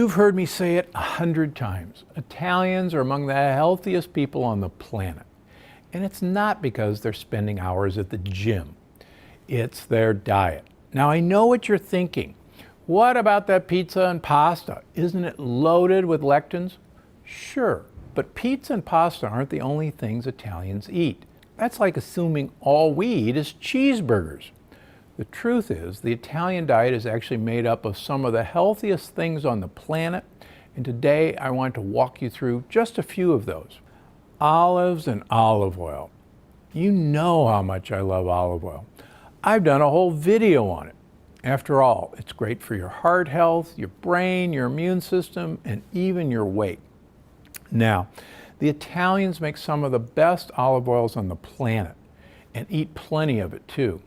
You've heard me say it 100 times. Italians are among the healthiest people on the planet. And it's not because they're spending hours at the gym. It's their diet. Now, I know what you're thinking. What about that pizza and pasta? Isn't it loaded with lectins? Sure, but pizza and pasta aren't the only things Italians eat. That's like assuming all we eat is cheeseburgers. The truth is, the Italian diet is actually made up of some of the healthiest things on the planet, and today I want to walk you through just a few of those. Olives and olive oil. You know how much I love olive oil. I've done a whole video on it. After all, it's great for your heart health, your brain, your immune system, and even your weight. Now, the Italians make some of the best olive oils on the planet and eat plenty of it too.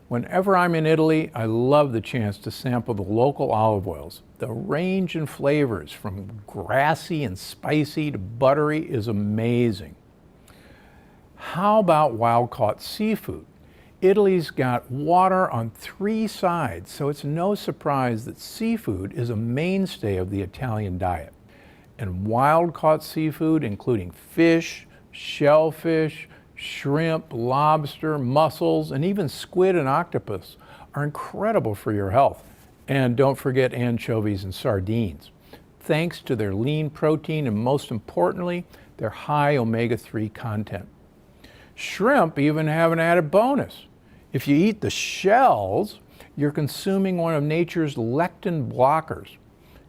Whenever I'm in Italy, I love the chance to sample the local olive oils. The range in flavors from grassy and spicy to buttery is amazing. How about wild-caught seafood? Italy's got water on 3 sides, so it's no surprise that seafood is a mainstay of the Italian diet. And wild-caught seafood, including fish, shellfish, shrimp, lobster, mussels, and even squid and octopus, are incredible for your health. And don't forget anchovies and sardines, thanks to their lean protein and, most importantly, their high omega-3 content. Shrimp even have an added bonus. If you eat the shells, you're consuming one of nature's lectin blockers.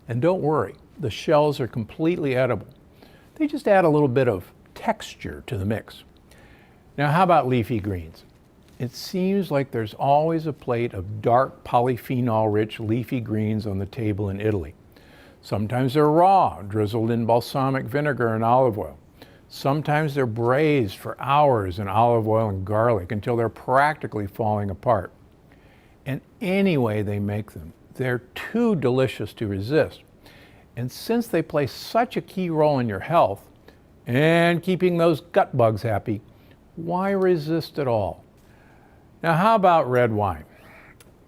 And don't worry, the shells are completely edible. They just add a little bit of texture to the mix. Now, how about leafy greens? It seems like there's always a plate of dark polyphenol-rich leafy greens on the table in Italy. Sometimes they're raw, drizzled in balsamic vinegar and olive oil. Sometimes they're braised for hours in olive oil and garlic until they're practically falling apart. And any way they make them, they're too delicious to resist. And since they play such a key role in your health and keeping those gut bugs happy, why resist at all? Now, how about red wine?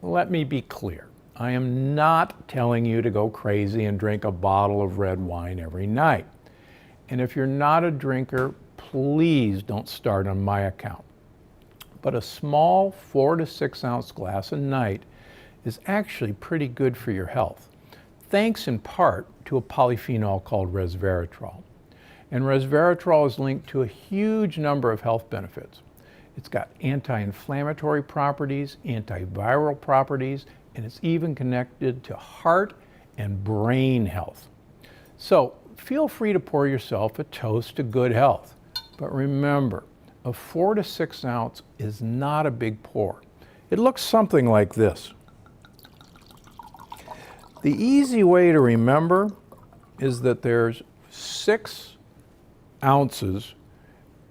Let me be clear. I am not telling you to go crazy and drink a bottle of red wine every night. And if you're not a drinker, please don't start on my account. But a small 4 to 6 ounce glass a night is actually pretty good for your health, thanks in part to a polyphenol called resveratrol. And resveratrol is linked to a huge number of health benefits. It's got anti-inflammatory properties, antiviral properties, and it's even connected to heart and brain health. So feel free to pour yourself a toast to good health. But remember, a 4 to 6 ounce is not a big pour. It looks something like this. The easy way to remember is that there's 6 ounces,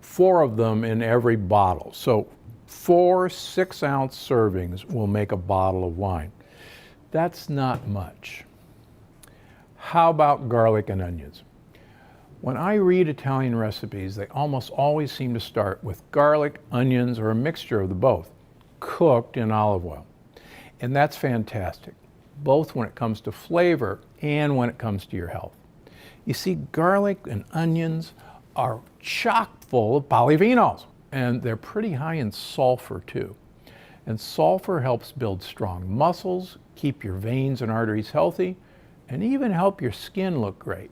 4 of them in every bottle. So 4 6-ounce servings will make a bottle of wine. That's not much. How about garlic and onions? When I read Italian recipes, they almost always seem to start with garlic, onions, or a mixture of the both, cooked in olive oil. And that's fantastic, both when it comes to flavor and when it comes to your health. You see, garlic and onions are chock full of polyphenols, and they're pretty high in sulfur too. And sulfur helps build strong muscles, keep your veins and arteries healthy, and even help your skin look great.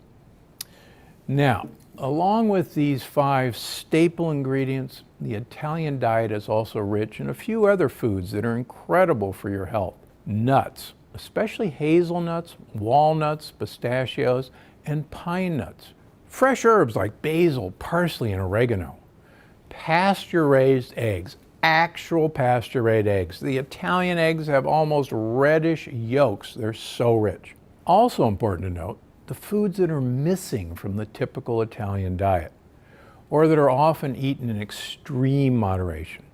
Now, along with these 5 staple ingredients, the Italian diet is also rich in a few other foods that are incredible for your health. Nuts, especially hazelnuts, walnuts, pistachios, and pine nuts. Fresh herbs like basil, parsley, and oregano. Pasture-raised eggs, actual pasture-raised eggs. The Italian eggs have almost reddish yolks. They're so rich. Also important to note, the foods that are missing from the typical Italian diet, or that are often eaten in extreme moderation.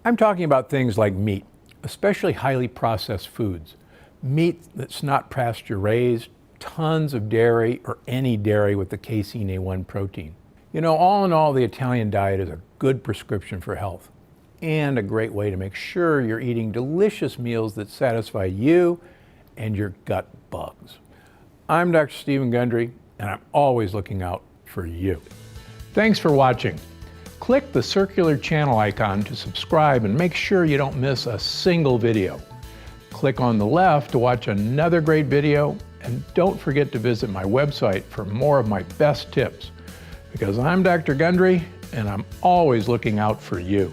I'm talking about things like meat, especially highly processed foods. Meat that's not pasture-raised, tons of dairy, or any dairy with the casein A1 protein. You know, all in all, the Italian diet is a good prescription for health and a great way to make sure you're eating delicious meals that satisfy you and your gut bugs. I'm Dr. Stephen Gundry, and I'm always looking out for you. Thanks for watching. Click the circular channel icon to subscribe and make sure you don't miss a single video. Click on the left to watch another great video, and don't forget to visit my website for more of my best tips. Because I'm Dr. Gundry, and I'm always looking out for you.